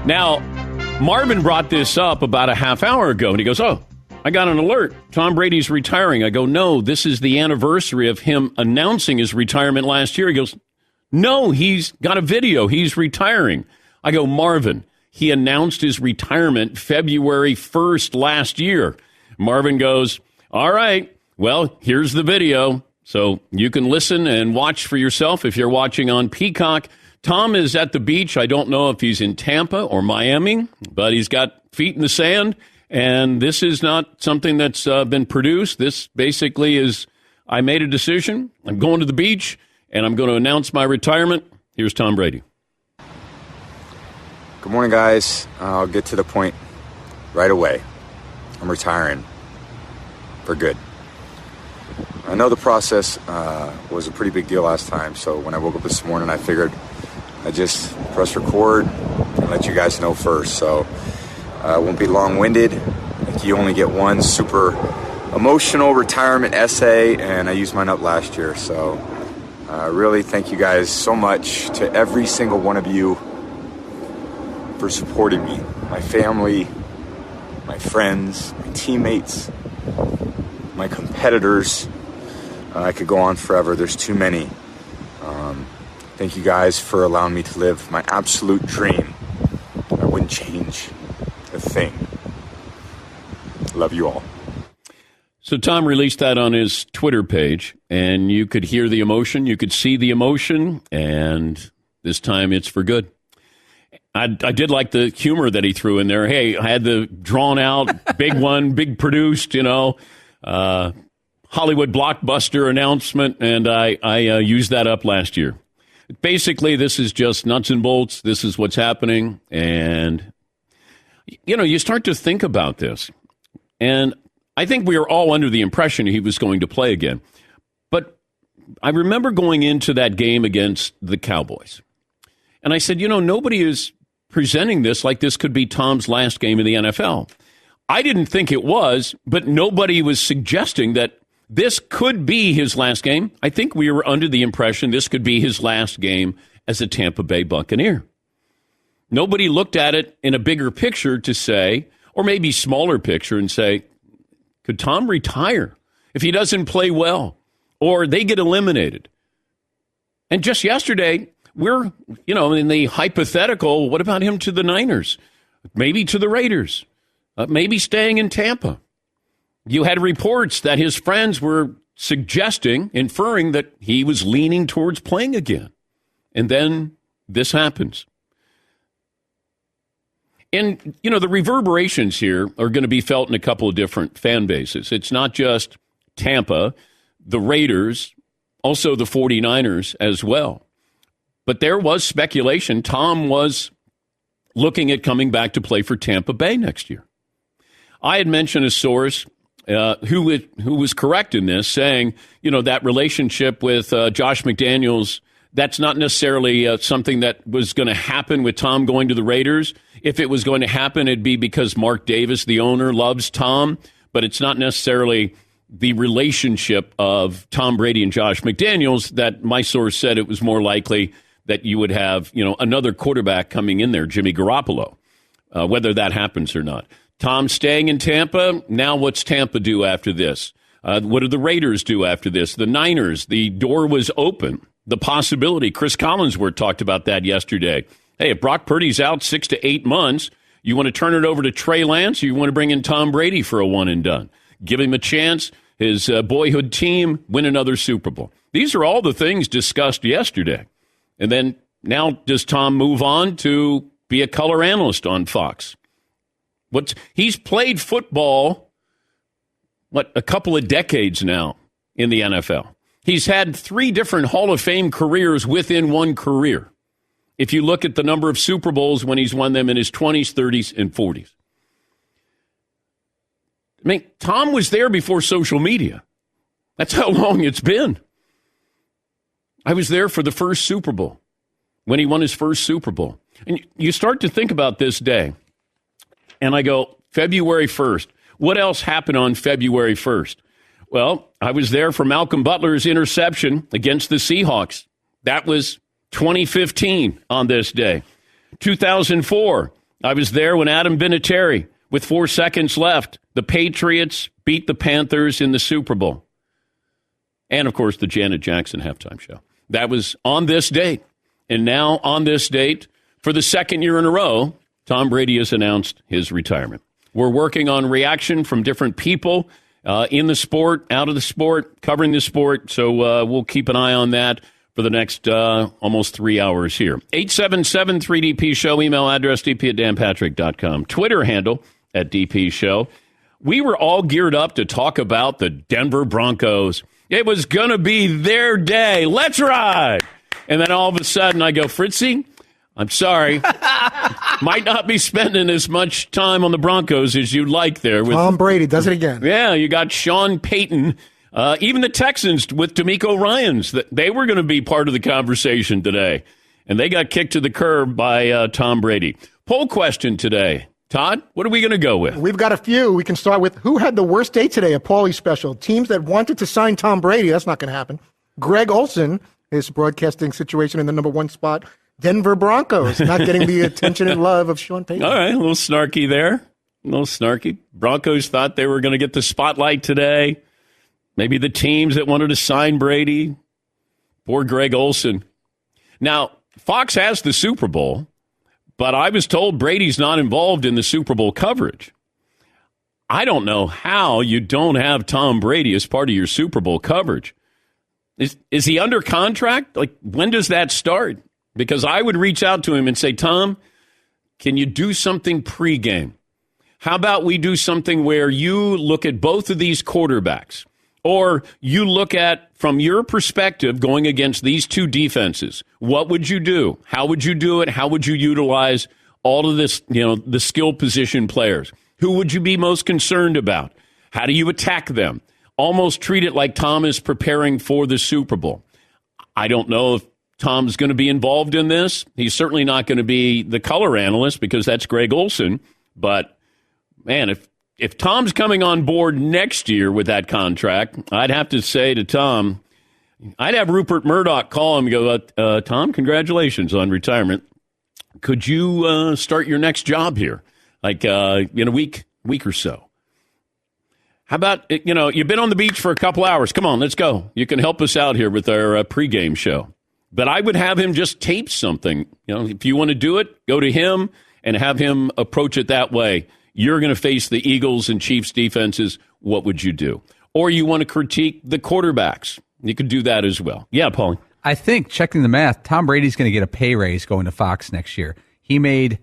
Now, Marvin brought this up about a half hour ago, and he goes, oh, I got an alert. Tom Brady's retiring. I go, no, this is the anniversary of him announcing his retirement last year. He goes, no, he's got a video. He's retiring. I go, Marvin, he announced his retirement February 1st last year. Marvin goes, all right, well, here's the video. So you can listen and watch for yourself if you're watching on Peacock. Tom is at the beach. I don't know if he's in Tampa or Miami, but he's got feet in the sand. And this is not something that's been produced. This basically is, I made a decision. I'm going to the beach, and I'm going to announce my retirement. Here's Tom Brady. Good morning, guys. I'll get to the point right away. I'm retiring for good. I know the process was a pretty big deal last time, so when I woke up this morning, I figured I'd just press record and let you guys know first. So I won't be long-winded. Like, you only get one super emotional retirement essay, and I used mine up last year. So really thank you guys so much, to every single one of you, for supporting me, my family, my friends, my teammates, my competitors. I could go on forever. There's too many. Thank you guys for allowing me to live my absolute dream. I wouldn't change a thing. Love you all. So Tom released that on his Twitter page, and you could hear the emotion, you could see the emotion, and this time it's for good. I did like the humor that he threw in there. Hey, I had the drawn out, big one, big produced, Hollywood blockbuster announcement, and I used that up last year. Basically, this is just nuts and bolts. This is what's happening. And, you start to think about this. And I think we were all under the impression he was going to play again. But I remember going into that game against the Cowboys. And I said, nobody is presenting this like this could be Tom's last game in the NFL. I didn't think it was, but nobody was suggesting that this could be his last game. I think we were under the impression this could be his last game as a Tampa Bay Buccaneer. Nobody looked at it in a bigger picture to say, or maybe smaller picture and say, could Tom retire if he doesn't play well or they get eliminated? And just yesterday, we're, in the hypothetical, what about him to the Niners? Maybe to the Raiders? Maybe staying in Tampa? You had reports that his friends were suggesting, inferring that he was leaning towards playing again. And then this happens. And, the reverberations here are going to be felt in a couple of different fan bases. It's not just Tampa, the Raiders, also the 49ers as well. But there was speculation. Tom was looking at coming back to play for Tampa Bay next year. I had mentioned a source who was correct in this, saying, that relationship with Josh McDaniels, that's not necessarily something that was going to happen with Tom going to the Raiders. If it was going to happen, it'd be because Mark Davis, the owner, loves Tom, but it's not necessarily the relationship of Tom Brady and Josh McDaniels. That my source said it was more likely that you would have, another quarterback coming in there, Jimmy Garoppolo, whether that happens or not. Tom staying in Tampa. Now what's Tampa do after this? What do the Raiders do after this? The Niners, the door was open. The possibility, Chris Collinsworth talked about that yesterday. Hey, if Brock Purdy's out 6 to 8 months, you want to turn it over to Trey Lance, or you want to bring in Tom Brady for a one and done? Give him a chance, his boyhood team, win another Super Bowl. These are all the things discussed yesterday. And then now does Tom move on to be a color analyst on Fox? He's played football, a couple of decades now in the NFL. He's had 3 different Hall of Fame careers within one career. If you look at the number of Super Bowls when he's won them in his 20s, 30s, and 40s. I mean, Tom was there before social media. That's how long it's been. I was there for the first Super Bowl, when he won his first Super Bowl. And you start to think about this day. And I go, February 1st. What else happened on February 1st? Well, I was there for Malcolm Butler's interception against the Seahawks. That was 2015 on this day. 2004, I was there when Adam Vinatieri, with 4 seconds left, the Patriots beat the Panthers in the Super Bowl. And, of course, the Janet Jackson halftime show. That was on this date. And now, on this date, for the second year in a row, Tom Brady has announced his retirement. We're working on reaction from different people in the sport, out of the sport, covering the sport. So we'll keep an eye on that for the next almost 3 hours here. 877-3DP Show, email address dp@danpatrick.com, Twitter handle @DP Show. We were all geared up to talk about the Denver Broncos. It was going to be their day. Let's ride. And then all of a sudden I go, Fritzy, I'm sorry. Might not be spending as much time on the Broncos as you'd like there. With Tom Brady does it again. Yeah, you got Sean Payton. Even the Texans with D'Amico Ryans, they were going to be part of the conversation today. And they got kicked to the curb by Tom Brady. Poll question today. Todd, what are we going to go with? We've got a few. We can start with who had the worst day today, a Paulie special. Teams that wanted to sign Tom Brady. That's not going to happen. Greg Olson, his broadcasting situation in the number one spot. Denver Broncos, not getting the attention and love of Sean Payton. All right, a little snarky there. A little snarky. Broncos thought they were going to get the spotlight today. Maybe the teams that wanted to sign Brady. Poor Greg Olson. Now, Fox has the Super Bowl, but I was told Brady's not involved in the Super Bowl coverage. I don't know how you don't have Tom Brady as part of your Super Bowl coverage. Is he under contract? Like, when does that start? Because I would reach out to him and say, Tom, can you do something pregame? How about we do something where you look at both of these quarterbacks, or you look at, from your perspective, going against these two defenses, what would you do? How would you do it? How would you utilize all of this, the skill position players? Who would you be most concerned about? How do you attack them? Almost treat it like Tom is preparing for the Super Bowl. I don't know if Tom's going to be involved in this. He's certainly not going to be the color analyst because that's Greg Olson. But, man, if Tom's coming on board next year with that contract, I'd have to say to Tom, I'd have Rupert Murdoch call him and go, Tom, congratulations on retirement. Could you start your next job here, like in a week or so? How about, you've been on the beach for a couple hours. Come on, let's go. You can help us out here with our pregame show. But I would have him just tape something. If you want to do it, go to him and have him approach it that way. You're going to face the Eagles and Chiefs defenses. What would you do? Or you want to critique the quarterbacks. You could do that as well. Yeah, Paulie. I think, checking the math, Tom Brady's going to get a pay raise going to Fox next year. He made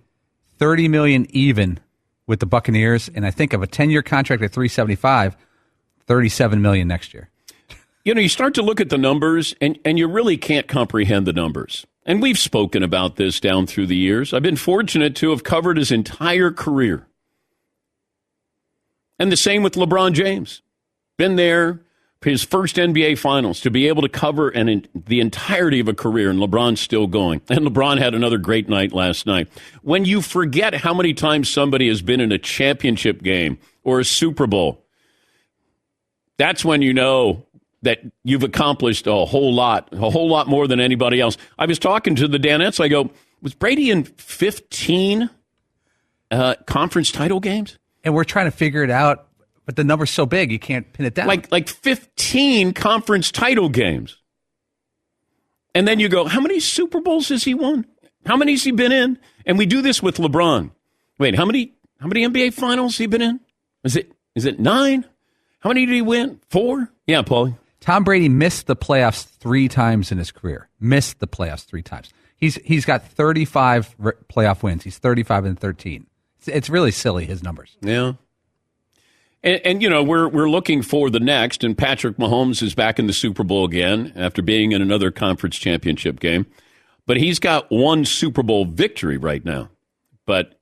$30 million even with the Buccaneers, and I think of a 10-year contract at $375, $37 million next year. You start to look at the numbers, and you really can't comprehend the numbers. And we've spoken about this down through the years. I've been fortunate to have covered his entire career. And the same with LeBron James. Been there for his first NBA Finals, to be able to cover the entirety of a career, and LeBron's still going. And LeBron had another great night last night. When you forget how many times somebody has been in a championship game or a Super Bowl, that's when you know that you've accomplished a whole lot more than anybody else. I was talking to the Danettes. I go, was Brady in 15 conference title games? And we're trying to figure it out, but the number's so big, you can't pin it down. Like 15 conference title games. And then you go, how many Super Bowls has he won? How many has he been in? And we do this with LeBron. Wait, how many NBA Finals has he been in? Is it 9? How many did he win? 4? Yeah, Paulie. Tom Brady missed the playoffs 3 times in his career. Missed the playoffs 3 times. He's got 35 playoff wins. He's 35-13. It's really silly, his numbers. Yeah. And we're looking for the next, and Patrick Mahomes is back in the Super Bowl again after being in another conference championship game. But he's got 1 Super Bowl victory right now. But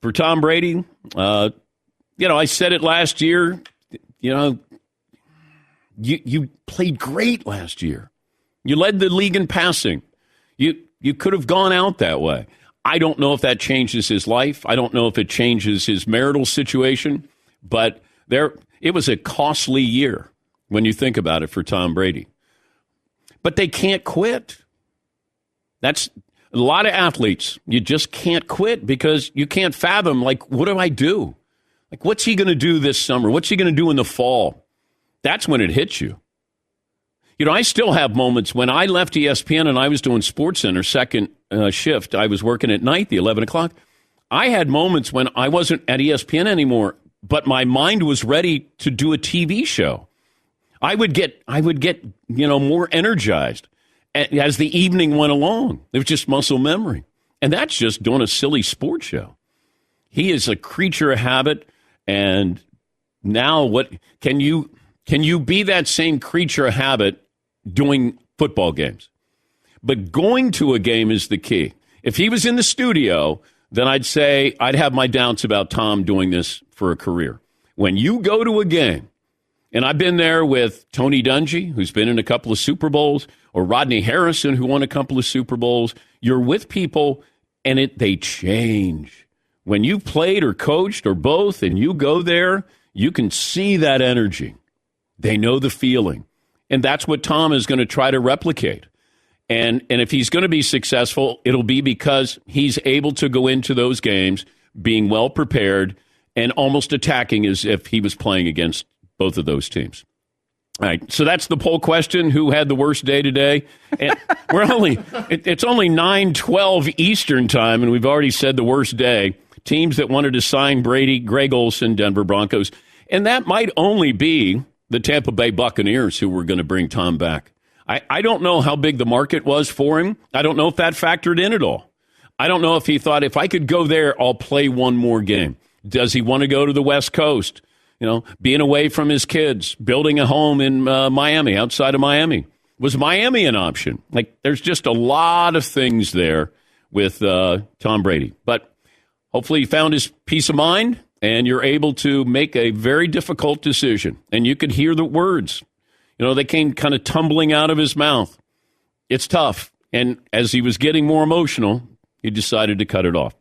for Tom Brady, I said it last year, you played great last year. You led the league in passing. You could have gone out that way. I don't know if that changes his life. I don't know if it changes his marital situation. But it was a costly year when you think about it for Tom Brady. But they can't quit. That's A lot of athletes, you just can't quit because you can't fathom, like, what do I do? Like, what's he going to do this summer? What's he going to do in the fall? That's when it hits you. You know, I still have moments when I left ESPN and I was doing SportsCenter second shift. I was working at night, the 11 o'clock. I had moments when I wasn't at ESPN anymore, but my mind was ready to do a TV show. I would get, more energized as the evening went along. It was just muscle memory. And that's just doing a silly sports show. He is a creature of habit. And now what can you be that same creature of habit doing football games? But going to a game is the key. If he was in the studio, then I'd say I'd have my doubts about Tom doing this for a career. When you go to a game, and I've been there with Tony Dungy, who's been in a couple of Super Bowls, or Rodney Harrison, who won a couple of Super Bowls. You're with people, and they change. When you've played or coached or both, and you go there, you can see that energy. They know the feeling. And that's what Tom is going to try to replicate. And if he's going to be successful, it'll be because he's able to go into those games being well prepared and almost attacking as if he was playing against both of those teams. All right, so that's the poll question. Who had the worst day today? And it's only 9:12 Eastern time, and we've already said the worst day. Teams that wanted to sign Brady, Greg Olsen, Denver Broncos. And that might only be the Tampa Bay Buccaneers who were going to bring Tom back. I don't know how big the market was for him. I don't know if that factored in at all. I don't know if he thought, if I could go there, I'll play one more game. Does he want to go to the West Coast? You know, being away from his kids, building a home in Miami, outside of Miami. Was Miami an option? Like, there's just a lot of things there with Tom Brady. But hopefully he found his peace of mind, and you're able to make a very difficult decision. And you could hear the words. You know, they came kind of tumbling out of his mouth. It's tough. And as he was getting more emotional, he decided to cut it off.